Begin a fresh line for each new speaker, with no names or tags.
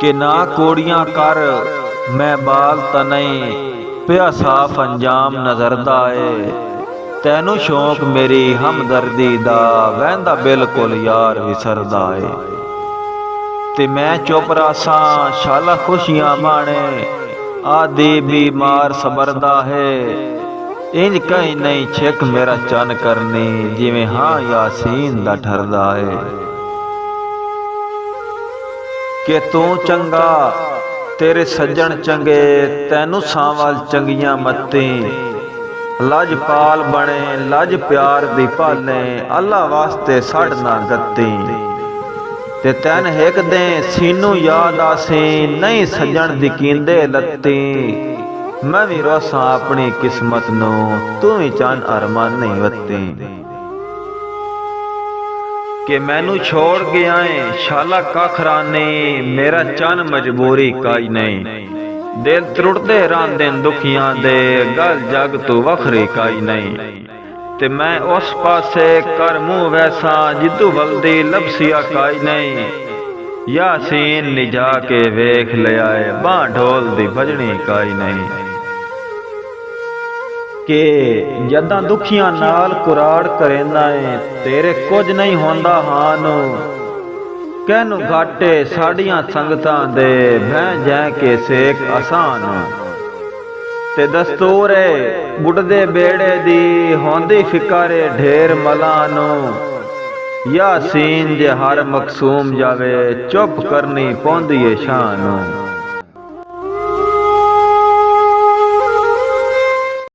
कि ना कोड़ियां कर मैं बाल तनई पिया साफ अंजाम नजरदा है। तैनू शौक मेरी हमदर्दी दा वहदा बिल्कुल यार विसरदा है। ते मैं चुप रासा शाला खुशियां माणे आदि बीमार सबरदा है। इंज कहीं नहीं छिक मेरा चन करनी जिवें हाँ यासीन दा ठरदा है। कि तू चंगा तेरे सज्जन चंगे तैनू सांवल चंगियां मत्ती। लजपाल बने लज प्यार दी पाले अल्लाह वास्ते सड़ ना गत्ती। ते तैन हिक दे सीनू याद आसी नहीं सज्जन दी कींदे लत्ती। मैं भी रोसा अपनी किस्मत नू तू ही चन अरमान नहीं वत्ती। कि मैनू छोड़ गया है शाला कखराने मेरा चन मजबूरी काई नहीं। दिल त्रुटदे रांदे दुखियां दे गल जग तू वखरी काई नहीं। ते मैं उस पासे कर मुंह वैसा जिद्दू बलदी लबसिया काई नहीं। यासीन निजा के वेख लिया है बां ढोल दी भजनी काई नहीं। कि जदां दुखियां नाल कुराड़ करेंदा है तेरे कुछ नहीं होंदा हानू। कहनू घाटे साड़ियां संगतां दे भैं जै के सेक आसान। ते दस्तूर है बुढ़दे बेड़े दी होंदी फिकारे ढेर मलानू। यासीन जे हर मकसूम जावे चुप करनी पौंदी है शानू।